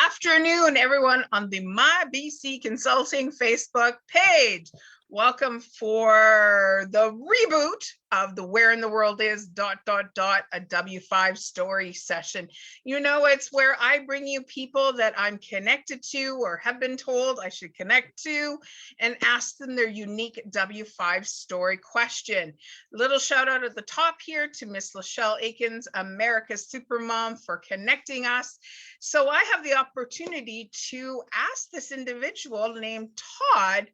afternoon, everyone on the My BC Consulting Facebook page. Welcome for the reboot of the Where in the World Is ... a W5 story session. You know, it's where I bring you people that I'm connected to or have been told I should connect to and ask them their unique W5 story question. Little shout out at the top here to Miss Lachelle Aikens, America's Supermom, for connecting us. So I have the opportunity to ask this individual named Todd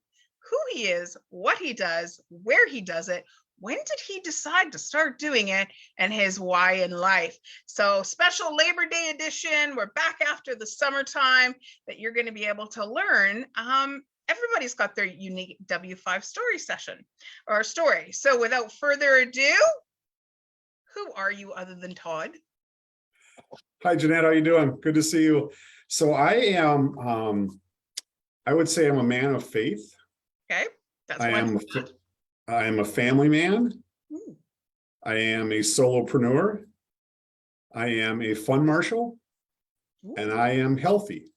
who he is, what he does, where he does it, when did he decide to start doing it, and his why in life. So special Labor Day edition, we're back after the summertime that you're going to be able to learn. Everybody's got their unique W5 story session or story. So without further ado, who are you other than Todd? Hi, Jeanette, how you doing? Good to see you. So I am, I would say I'm a man of faith. Okay, that's I am a family man. I am a solopreneur. I am a fund marshal. And I am healthy.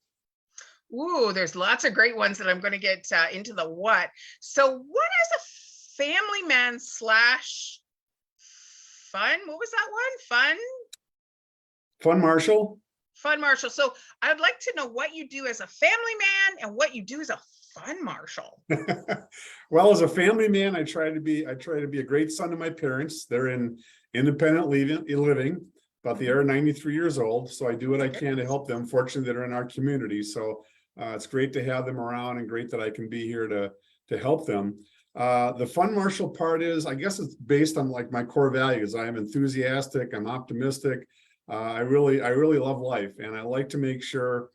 Ooh, there's lots of great ones that I'm going to get into the what. So what is a family man slash fun? What was that one? Fund marshal. Fund marshal. So I'd like to know what you do as a family man and what you do as a fund marshal. Well, as a family man, I try to be a great son to my parents. They're in independent living, but they are 93 years old. So I do what I can to help them. Fortunately, they're in our community. So it's great to have them around and great that I can be here to help them. The fund marshal part is, I guess it's based on like my core values. I am enthusiastic. I'm optimistic. I really love life, and I like to make sure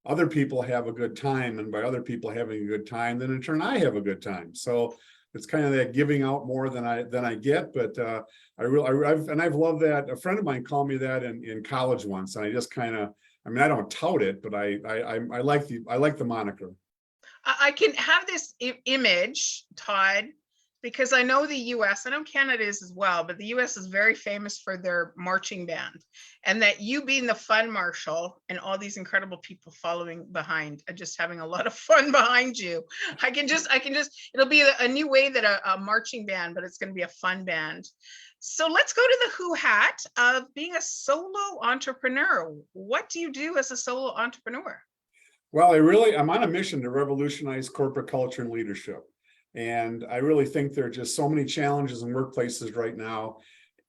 other people have a good time, and by other people having a good time, then in turn I have a good time. So it's kind of that giving out more than I get, but I've loved that. A friend of mine called me that in college once, and I just kind of, I mean, I don't tout it, but I like the moniker. I can have this image, Todd, because I know the US, I know Canada is as well, but the US is very famous for their marching band, and that you being the fund marshal and all these incredible people following behind and just having a lot of fun behind you. I can just, it'll be a new way that a marching band, but it's going to be a fun band. So let's go to the who hat of being a solo entrepreneur. What do you do as a solo entrepreneur? Well, I'm on a mission to revolutionize corporate culture and leadership. And I really think there are just so many challenges in workplaces right now.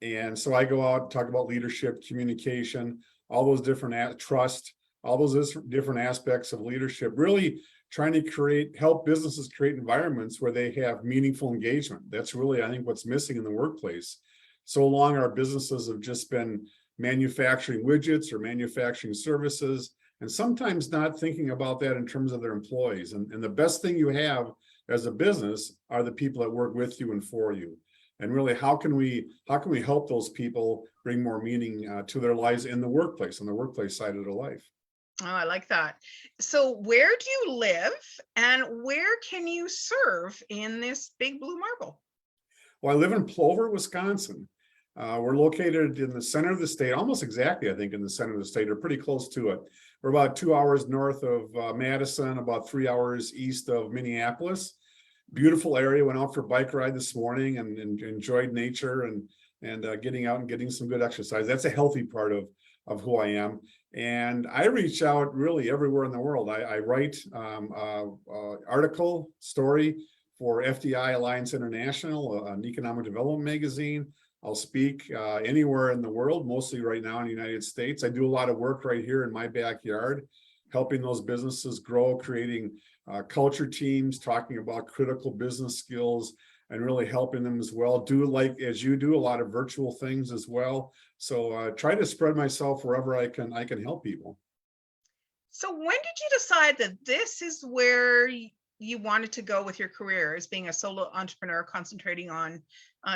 And so I go out and talk about leadership, communication, all those different trust, all those different aspects of leadership, really trying to help businesses create environments where they have meaningful engagement. That's really, I think, what's missing in the workplace. So long, our businesses have just been manufacturing widgets or manufacturing services, and sometimes not thinking about that in terms of their employees. And the best thing you have as a business are the people that work with you and for you. And really, how can we help those people bring more meaning to their lives in the workplace, on the workplace side of their life? Oh, I like that. So where do you live and where can you serve in this big blue marble? Well, I live in Plover, Wisconsin. We're located in the center of the state, almost exactly, I think, in the center of the state, or pretty close to it. We're about 2 hours north of Madison, about 3 hours east of Minneapolis. Beautiful area. Went out for a bike ride this morning and enjoyed nature and getting out and getting some good exercise. That's a healthy part of who I am. And I reach out really everywhere in the world. I write article, story for FDI Alliance International, an economic development magazine. I'll speak anywhere in the world, mostly right now in the United States. I do a lot of work right here in my backyard, helping those businesses grow, creating culture teams, talking about critical business skills, and really helping them as well. Do, like as you do, a lot of virtual things as well. So try to spread myself wherever I can help people. So when did you decide that this is where you wanted to go with your career, as being a solo entrepreneur concentrating on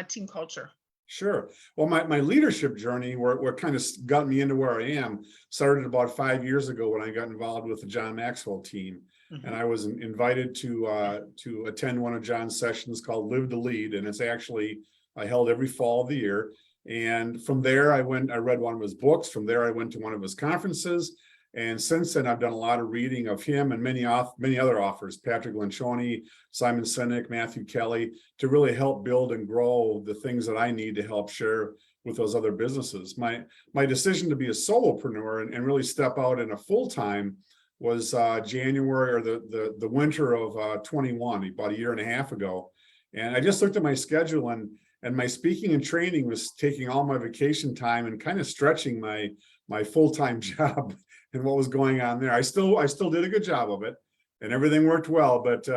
team culture? Sure. Well, my leadership journey, what kind of got me into where I am, started about 5 years ago when I got involved with the John Maxwell team. And I was invited to attend one of John's sessions called Live to Lead, and it's actually held every fall of the year. And from there, I read one of his books. From there, I went to one of his conferences. And since then, I've done a lot of reading of him and many other authors, Patrick Lencioni, Simon Sinek, Matthew Kelly, to really help build and grow the things that I need to help share with those other businesses. My decision to be a solopreneur and really step out in a full-time was January or the winter of 21, about a year and a half ago. And I just looked at my schedule, and my speaking and training was taking all my vacation time and kind of stretching my full-time job and what was going on there. I still did a good job of it, and everything worked well, but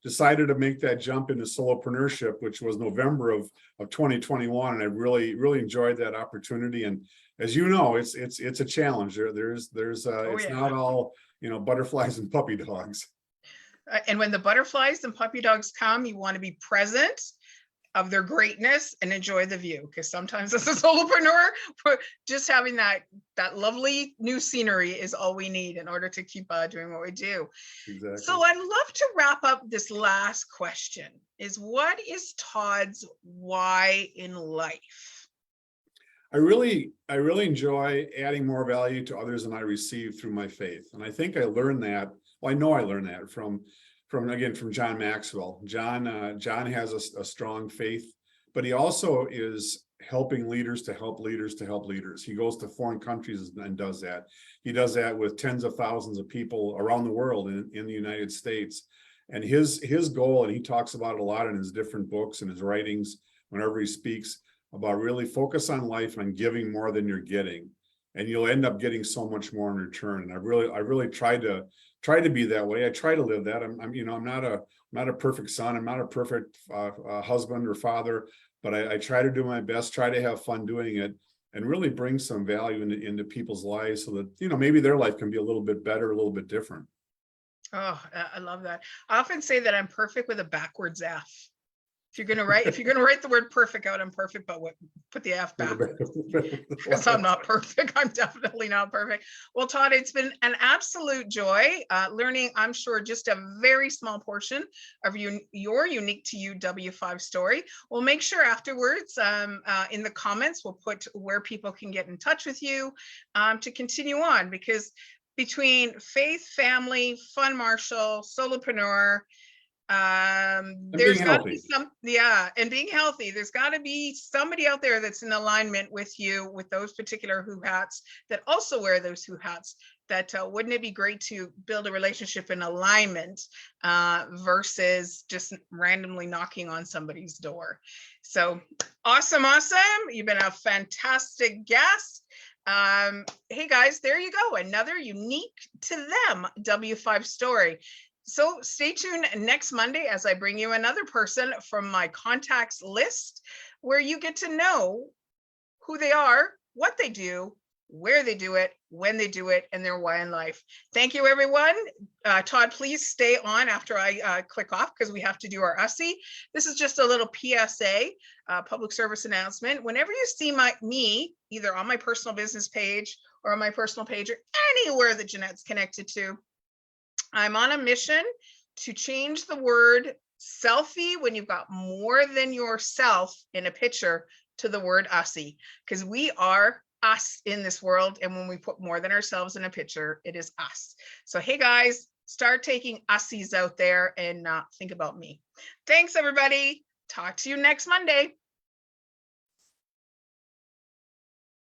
decided to make that jump into solopreneurship, which was November of 2021. And I really enjoyed that opportunity. And as you know, it's a challenge. It's not all, butterflies and puppy dogs. And when the butterflies and puppy dogs come, you want to be present of their greatness and enjoy the view, because sometimes as a solopreneur, just having that lovely new scenery is all we need in order to keep doing what we do. Exactly. So I'd love to wrap up this last question is, what is Todd's why in life? I really enjoy adding more value to others than I receive through my faith. And I think I learned that, well, I know I learned that from John Maxwell. John has a strong faith, but he also is helping leaders to help leaders to help leaders. He goes to foreign countries and does that. He does that with tens of thousands of people around the world in the United States. And his goal, and he talks about it a lot in his different books and his writings, whenever he speaks, about really focus on life and giving more than you're getting, and you'll end up getting so much more in return. And I really try to be that way. I try to live that. I'm not a perfect son. I'm not a perfect husband or father, but I try to do my best, try to have fun doing it, and really bring some value into people's lives so that, maybe their life can be a little bit better, a little bit different. Oh, I love that. I often say that I'm perfect with a backwards F. If you're gonna write the word perfect out, I'm perfect, but put the F back, because I'm not perfect. I'm definitely not perfect. Well, Todd, it's been an absolute joy learning, I'm sure, just a very small portion of your unique to you W5 story. We'll make sure afterwards in the comments, we'll put where people can get in touch with you to continue on, because between faith, family, fun marshal, solopreneur, there's got to be and being healthy, there's got to be somebody out there that's in alignment with you, with those particular who hats, that also wear those who hats. That wouldn't it be great to build a relationship in alignment versus just randomly knocking on somebody's door. So awesome. You've been a fantastic guest. Hey guys, there you go, another unique to them W5 story. So stay tuned next Monday as I bring you another person from my contacts list, where you get to know who they are, what they do, where they do it, when they do it, and their why in life. Thank you, everyone. Todd, please stay on after I click off, because we have to do our USSI. This is just a little PSA, public service announcement. Whenever you see me, either on my personal business page or on my personal page, or anywhere that Jeanette's connected to, I'm on a mission to change the word selfie when you've got more than yourself in a picture to the word USSI, because we are us in this world. And when we put more than ourselves in a picture, it is us. So, hey guys, start taking USSIs out there and think about me. Thanks, everybody. Talk to you next Monday.